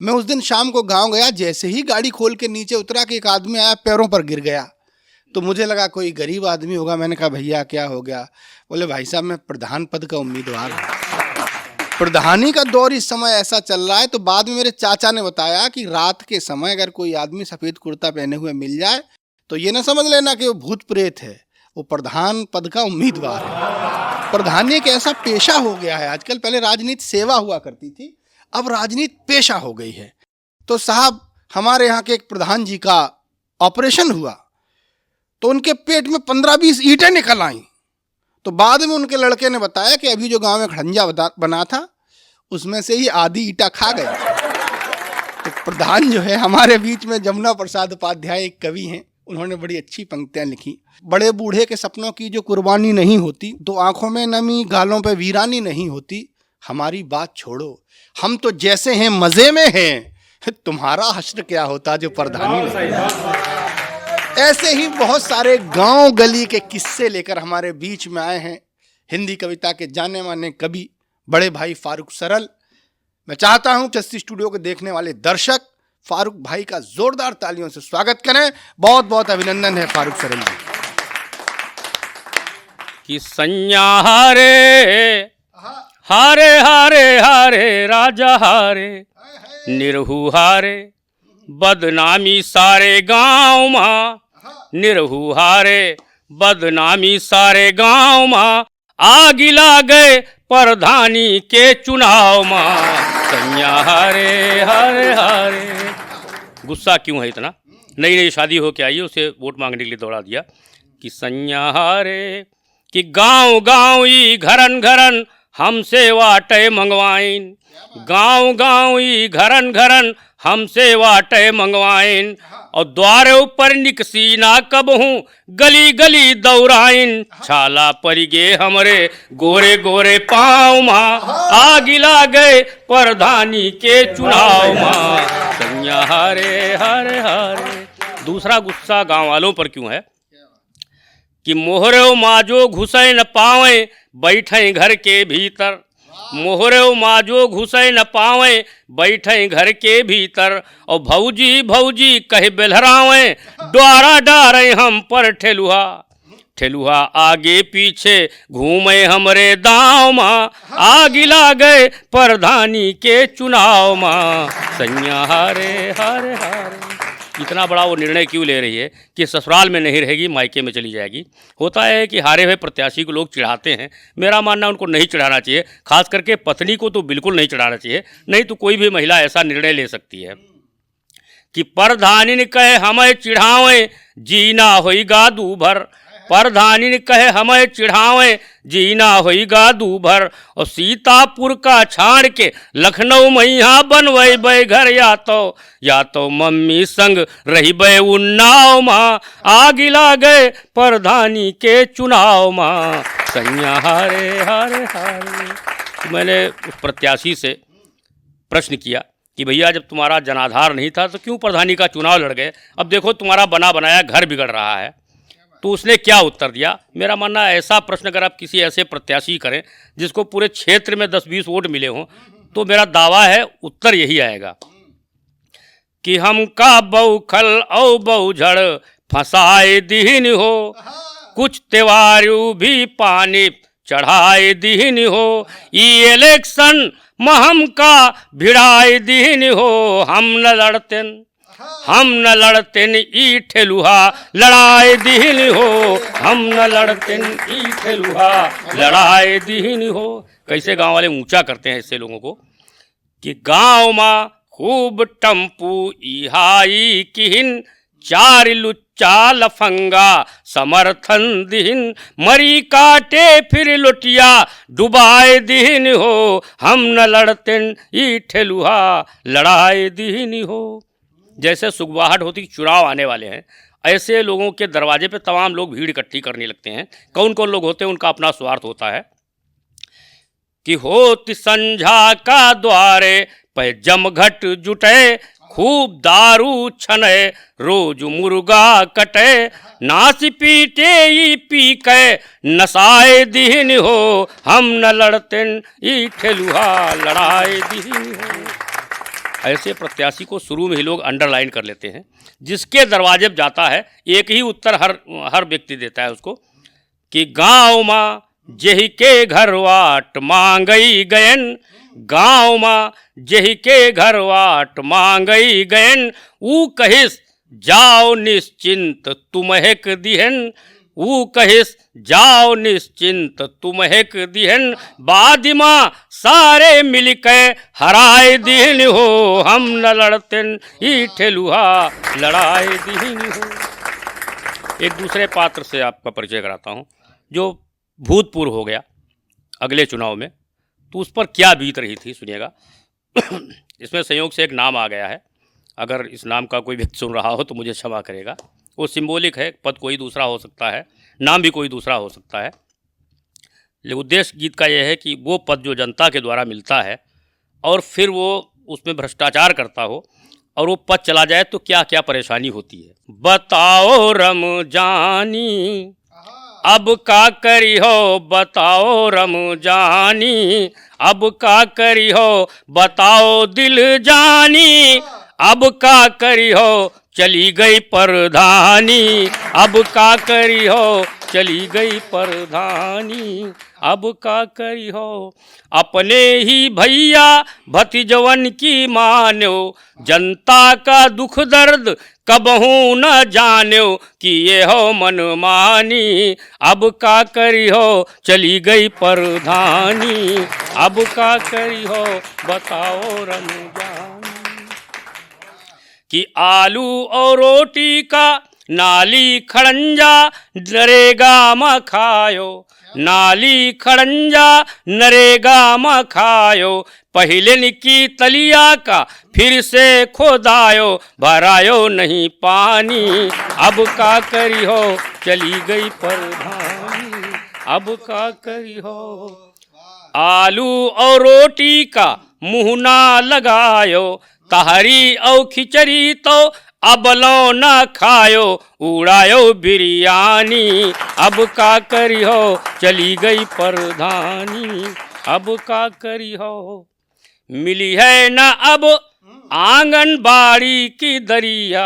मैं उस दिन शाम को गांव गया, जैसे ही गाड़ी खोल के नीचे उतरा कि एक आदमी आया, पैरों पर गिर गया। तो मुझे लगा कोई गरीब आदमी होगा। मैंने कहा भैया क्या हो गया? बोले भाई साहब मैं प्रधान पद का उम्मीदवार हूँ, प्रधानी का दौर इस समय ऐसा चल रहा है। तो बाद में मेरे चाचा ने बताया कि रात के समय अगर कोई आदमी सफ़ेद कुर्ता पहने हुए मिल जाए तो ये ना समझ लेना कि वो भूत प्रेत है, वो प्रधान पद का उम्मीदवार है। प्रधानी एक ऐसा पेशा हो गया है आजकल। पहले राजनीति सेवा हुआ करती थी, अब राजनीति पेशा हो गई है। तो साहब हमारे यहाँ के एक प्रधान जी का ऑपरेशन हुआ तो उनके पेट में 15-20 ईंटें निकल आईं। तो बाद में उनके लड़के ने बताया कि अभी जो गांव में खड़ंजा बना था उसमें से ही आधी ईंटा खा गए। तो प्रधान जो है हमारे बीच में जमुना प्रसाद उपाध्याय एक कवि हैं, उन्होंने बड़ी अच्छी पंक्तियां लिखी। बड़े बूढ़े के सपनों की जो कुर्बानी नहीं होती, तो आंखों में नमी गालों पे वीरानी नहीं होती। हमारी बात छोड़ो, हम तो जैसे हैं मजे में हैं, तुम्हारा हश्र क्या होता जो प्रधानी नहीं। ऐसे ही बहुत सारे गांव गली के किस्से लेकर हमारे बीच में आए हैं हिंदी कविता के जाने माने कवि बड़े भाई फारूक सरल। मैं चाहता हूं चस्ती स्टूडियो को देखने वाले दर्शक फारूक भाई का जोरदार तालियों से स्वागत करें। बहुत बहुत अभिनंदन है फारूक सरल जी। कि सैया हारे हारे हारे हारे राजा हारे, निरहु हारे बदनामी सारे गांव माँ, निरहु हारे बदनामी सारे गांव माँ, आग ला गए प्रधानी के चुनाव माँ। सैया हारे हारे हारे। गुस्सा क्यों है इतना? नई नई शादी हो के आई है, उसे वोट मांगने के लिए दौड़ा दिया। कि सैया हारे कि गांव गांव ई घरन घरन हमसे वाटे मंगवाइन, गांव गांव ई घरन घरन हमसे वाटे मंगवाइन, और द्वारे ऊपर निकसी ना कब हूँ गली गली दौड़ाइन, छाला पड़ गे हमरे गोरे गोरे पाँव माँ, आग ला गए प्रधानी के चुनाव माँ। सैया हारे हारे हारे। दूसरा गुस्सा गांव वालों पर क्यों है? कि मोहरे माजो घुसे न पावे बैठे घर के भीतर, मोहरे माजो घुसे न पावे बैठे घर के भीतर, और भौजी भौजी कहे बेलहरावे द्वारा डारे हम पर ठेलुहा, ठेलुहा आगे पीछे घूमे हमरे दाँव माँ, आग ला गए प्रधानी के चुनाव माँ। सैया हारे हारे हारे। इतना बड़ा वो निर्णय क्यों ले रही है कि ससुराल में नहीं रहेगी, मायके में चली जाएगी? होता है कि हारे हुए प्रत्याशी को लोग चिढ़ाते हैं। मेरा मानना उनको नहीं चिढ़ाना चाहिए, खास करके पत्नी को तो बिल्कुल नहीं चिढ़ाना चाहिए। नहीं तो कोई भी महिला ऐसा निर्णय ले सकती है कि प्रधानी ने कहे हमें चिढ़ावें जीना होईगा दूभर, प्रधानी ने कहे हमें चिढ़ावें जीना होईगा दूभर, और सीतापुर का छाड़ के लखनऊ मैया बनवे बे घर, या तो मम्मी संग रही बे उन्नाव माँ, आग ला गए प्रधानी के चुनाव माँ। सैया हारे हारे हारे। मैंने उस प्रत्याशी से प्रश्न किया कि भैया जब तुम्हारा जनाधार नहीं था तो क्यों प्रधानी का चुनाव लड़ गए? अब देखो तुम्हारा बना बनाया घर बिगड़ रहा है। तो उसने क्या उत्तर दिया? मेरा मानना ऐसा प्रश्न अगर आप किसी ऐसे प्रत्याशी करें जिसको पूरे क्षेत्र में 10-20 वोट मिले हों, तो मेरा दावा है उत्तर यही आएगा कि हमका बहुखल औ बहुझड़ फंसाए दीन हो, कुछ त्योहारू भी पानी चढ़ाए दीन हो, ये इलेक्शन में हमका भिड़ाए दीन हो, हम न लड़तेन ई ठेलुहा लड़ाए दीन हो, हम न लड़तेन ई ठेलुहा लड़ाए दीन हो। कैसे गांव वाले ऊंचा करते हैं ऐसे लोगों को कि गांव माँ खूब टम्पू इहाई किहिन, चार लुच्चा लफंगा समर्थन दिहिन, मरी काटे फिर लुटिया डुबाए दीन हो, हम न लड़तेन ई ठेलुहा लड़ाए दीन हो। जैसे सुगवाहट होती चुनाव आने वाले हैं, ऐसे लोगों के दरवाजे पे तमाम लोग भीड़ इकट्ठी करने लगते हैं। कौन कौन लोग होते हैं? उनका अपना स्वार्थ होता है कि होती संझा का द्वारे पे जमघट जुटे, खूब दारू छने रोज मुर्गा कटे, नाच पीटे ई पी के नसाए दीन हो, हम न लड़तेन ई ठेलुहा लड़ाए दीन हो। ऐसे प्रत्याशी को शुरू में ही लोग अंडरलाइन कर लेते हैं। जिसके दरवाजे पर जाता है एक ही उत्तर हर व्यक्ति देता है उसको कि गाँव माँ जेहि के घर वाट मांगई गयन, गाँव माँ जेहि के घर वाट मांगई गयन, ऊ कहिस जाओ निश्चिंत तुमहेक दिहन, ऊ कहिस जाओ निश्चिंत तुमहेक दिहन, बादिमा सारे मिलके हराए दिहन हो, हम न लड़तेन ई ठेलुहा लड़ाए दिहन हो। एक दूसरे पात्र से आपका परिचय कराता हूँ जो भूतपूर्व हो गया अगले चुनाव में, तो उस पर क्या बीत रही थी सुनिएगा। इसमें संयोग से एक नाम आ गया है, अगर इस नाम का कोई व्यक्ति सुन रहा हो तो मुझे क्षमा करेगा। वो सिंबॉलिक है, पद कोई दूसरा हो सकता है, नाम भी कोई दूसरा हो सकता है, लेकिन उद्देश्य गीत का यह है कि वो पद जो जनता के द्वारा मिलता है और फिर वो उसमें भ्रष्टाचार करता हो और वो पद चला जाए तो क्या क्या परेशानी होती है। बताओ रम जानी अब का करी हो, बताओ रम जानी अब का करी हो, बताओ दिल जानी अब का करी हो, चली गई परधानी अब का करी हो, चली गई परधानी अब का करी हो। अपने ही भैया भतीजवन की मान्यो, जनता का दुख दर्द कबहू न जान्यो, कि ये हो मनमानी अब का करी हो, चली गई परधानी अब का करी हो, बताओ रमजानी। कि आलू और रोटी का नाली खड़ंजा नरेगा में खायो, नाली खड़ंजा नरेगा में खायो, पहले की तलिया का फिर से खोदायो, भरायो नहीं पानी अब का करी हो, चली गई परधानी अब का करी हो। आलू और रोटी का मुँह ना लगायो, तहरी और खिचड़ी तो अबलो न खायो, उड़ायो बिरयानी अब का करी हो, चली गई परधानी अब का करी हो। मिली है न अब आंगनबाड़ी की दरिया,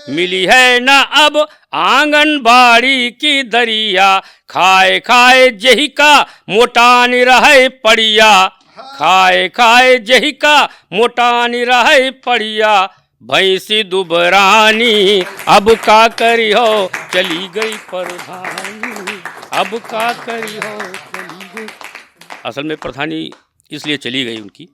मिली है न अब आंगनबाड़ी की दरिया, खाए खाए जही का मोटान रहे पड़िया, खाए खाए जही का मोटान रहे पड़िया, भैंसी दुबरानी अब का करी हो, चली गई परधानी अब का करी हो, चली गई। असल में प्रधानी इसलिए चली गई उनकी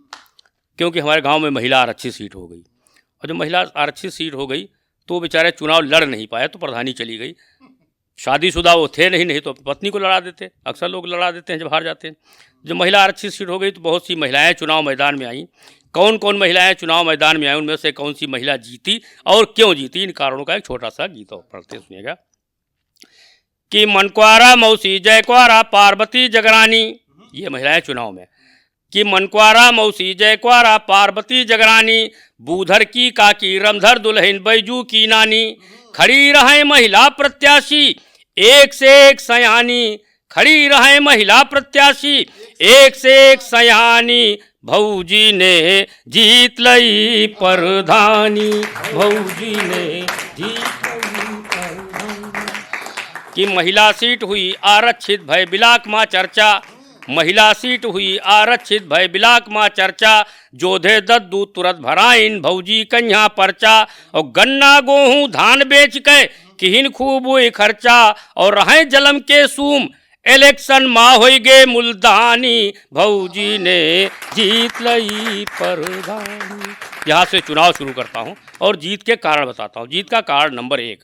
क्योंकि हमारे गांव में महिला आरक्षित सीट हो गई, और जब महिला आरक्षित सीट हो गई तो बेचारे चुनाव लड़ नहीं पाए, तो प्रधानी चली गई। शादीशुदा वो थे नहीं तो पत्नी को लड़ा देते, अक्सर लोग लड़ा देते हैं जब हार जाते हैं। जब महिला आरक्षित सीट हो गई तो बहुत सी महिलाएं चुनाव मैदान में आईं। कौन कौन महिलाएं चुनाव मैदान में आई, उनमें से कौन सी महिला जीती और क्यों जीती, इन कारणों का एक छोटा सा गीत पढ़ते सुनिएगा। कि मनक्वारा मौसी जयक्वारा पार्वती जगरानी, ये महिलाएं चुनाव में। कि मनक्वारा मौसी जयक्वारा पार्वती जगरानी, बूधर की काकी रमधर दुल्हन बैजू की नानी, खड़ी रहे महिला प्रत्याशी एक से एक सयानी, खड़ी रहे महिला प्रत्याशी एक से एक सयानी, भौजी ने जीत लई परधानी, भौजी ने जीत लई परधानी। कि महिला सीट हुई आरक्षित भय बिलाक माँ चर्चा, महिला सीट हुई आरक्षित भय बिलाक माँ चर्चा, जोधे दद्दू तुरंत भराइन भौजी कन्या पर्चा, और गन्ना गेहूं धान बेच के किहिन खूब हुई खर्चा, और रहे जलम के सूम इलेक्शन माँ हो गए मुल्तानी, भौजी ने जीत लई परधानी। यहाँ से चुनाव शुरू करता हूँ और जीत के कारण बताता हूँ। जीत का कारण नंबर 1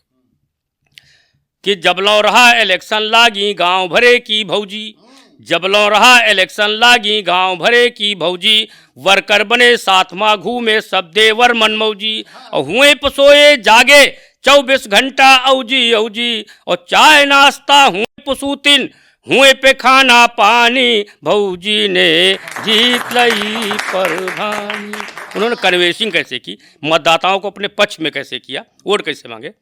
कि जबलों रहा इलेक्शन लागी गांव भरे की भौजी, जबलों रहा इलेक्शन लागी गांव भरे की भौजी, वर्कर बने सातवां घूमे सब देवर मनमौजी, और हुए पसोए जागे 24 घंटा औजी औजी, और चाय नाश्ता हुए पसूतिन हुए पे खाना पानी, भौजी ने जीत लई परधानी। उन्होंने कन्वेंसिंग कैसे की, मतदाताओं को अपने पक्ष में कैसे किया, वोट कैसे मांगे।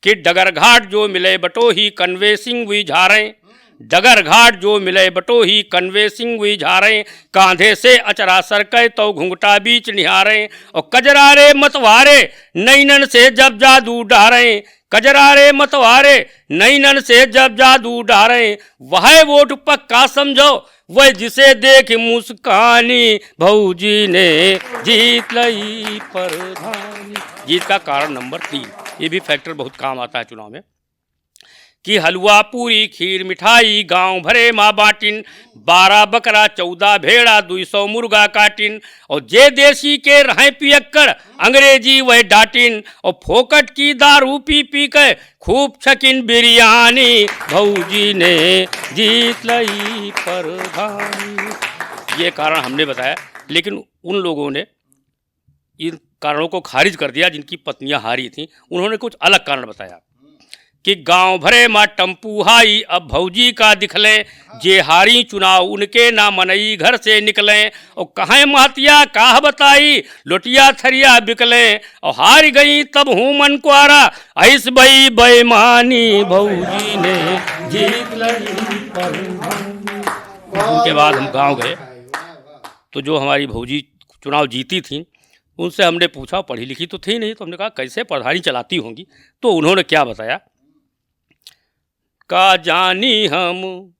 कि डगर घाट जो मिले बटो ही कन्वेंसिंग हुई झारें, डगर घाट जो मिले बटो ही कन्वे सिंह हुई झारें, कांधे से अचरा सरके तो घुंघटा बीच निहारें, और कजरारे मतवारे नैनन से जब जादू डारें, कजरारे मतवारे नैनन से जब जादू डारें, वह वोट पक्का समझो वह जिसे देख मुस्कानी, भौजी ने जीत लई प्रधानी। जीत का कारण नंबर 3, ये भी फैक्टर बहुत काम आता है चुनाव में, कि हलवा पूरी खीर मिठाई गांव भरे माँ बाटिन, 12 बकरा 14 भेड़ा 200 मुर्गा काटिन, और जे देसी के रहें पियक्कड़ अंग्रेजी वह डाटिन, और फोकट की दारू पी पी के खूब छकिन बिरयानी, भौजी ने जीत लई प्रधानी। ये कारण हमने बताया, लेकिन उन लोगों ने इन कारणों को खारिज कर दिया जिनकी पत्नियां हारी थीं। उन्होंने कुछ अलग कारण बताया कि गांव भरे माँ टम्पू हाई अब भौजी का दिखले, जे हारी चुनाव उनके ना मनई घर से निकलें, और कहें महतिया काह बताई लोटिया थरिया बिकले, और हार गई तब हूँ मन क्वारा ऐस भई बेईमानी, भौजी ने जीत ली प्रधानी। उनके बाद हम गांव गए तो जो हमारी भौजी चुनाव जीती थी उनसे हमने पूछा, पढ़ी लिखी तो थी नहीं, तो हमने कहा कैसे प्रधानी चलाती होंगी, तो उन्होंने क्या बताया, का जानी हम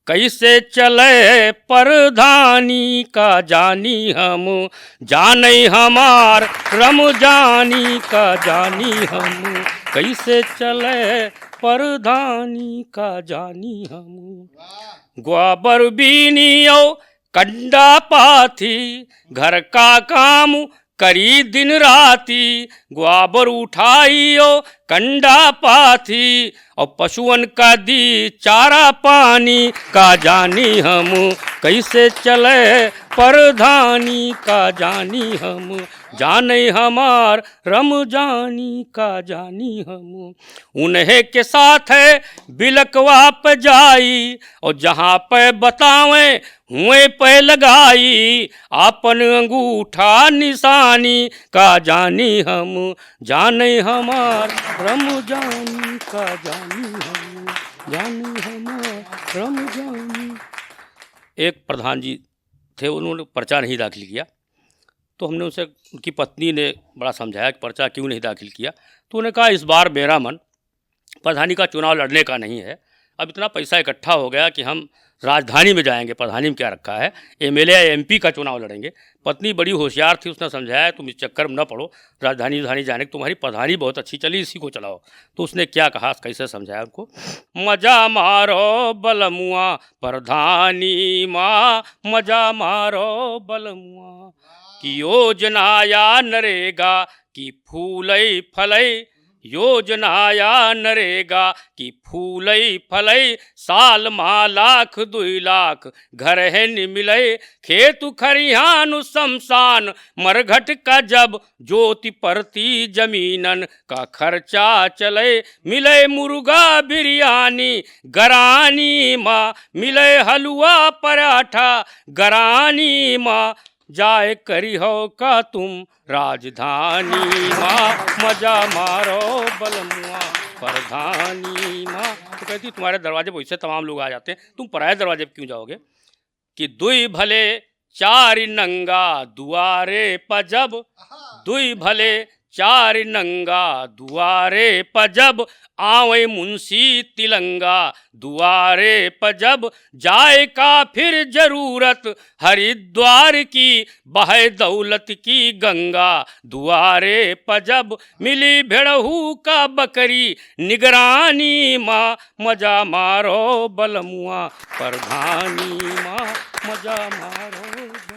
कैसे चले प्रधानी, का जानी हम जाने हमार रम जानी, का जानी हम कैसे चले प्रधानी, का जानी हम। ग्वाबर बीनियो कंडा पाथी घर का काम करी दिन राती, ग्वाबर उठाइयो कंडा पाथी, और पशुअन का दी चारा पानी, का जानी हम कैसे चले प्रधानी, का जानी हम जाने हमार रम जानी, का जानी हम। उन्हें के साथ है बिलकवा पे जाई, और जहाँ पे बतावें हुए पे लगाई, आपन अंगूठा निशानी, का जानी हम जाने हमार रम जानी, का जानी हम जाने हमार रम जानी। एक प्रधान जी थे, उन्होंने पर्चा नहीं दाखिल किया, तो हमने उनसे, उनकी पत्नी ने बड़ा समझाया कि पर्चा क्यों नहीं दाखिल किया, तो उन्होंने कहा इस बार मेरा मन प्रधानी का चुनाव लड़ने का नहीं है, अब इतना पैसा इकट्ठा हो गया कि हम राजधानी में जाएंगे, प्रधानी में क्या रखा है, एमएलए या एमपी का चुनाव लड़ेंगे। पत्नी बड़ी होशियार थी, उसने समझाया तुम इस चक्कर में न पड़ो, राजधानी जाने की तुम्हारी प्रधानी बहुत अच्छी चली, इसी को चलाओ। तो उसने क्या कहा, कैसे समझाया उनको, मजा मारो बलमुआ प्रधानी माँ, मजा मारो बलमुआ, कि योजना या नरेगा की फूलई फलई, योजना या नरेगा की फूलई फलई, साल मा लाख 2 लाख घर है नि मिलई, खेत खरिहान शमशान मरघट का जब ज्योति परती जमीनन का खर्चा चले, मिले मुर्गा बिरयानी गरानी माँ, मिले हलवा पराठा गरानी माँ, जाए करी हो का तुम राजधानी माँ, मजा मारो बलमुआ प्रधानी माँ। तो कहती तुम्हारे दरवाजे पर वैसे तमाम लोग आ जाते हैं, तुम पराये दरवाजे पर क्यों जाओगे, कि 2 भले 4 नंगा दुआरे पजब, 2 भले 4 नंगा दुआरे पजब, आवे मुंशी तिलंगा दुआरे पजब, जाए का फिर जरूरत हरिद्वार की, बहे दौलत की गंगा दुआरे पजब, मिली भेड़हू का बकरी निगरानी माँ, मजा मारो बलमुआ प्रधानी माँ, मजा मारो।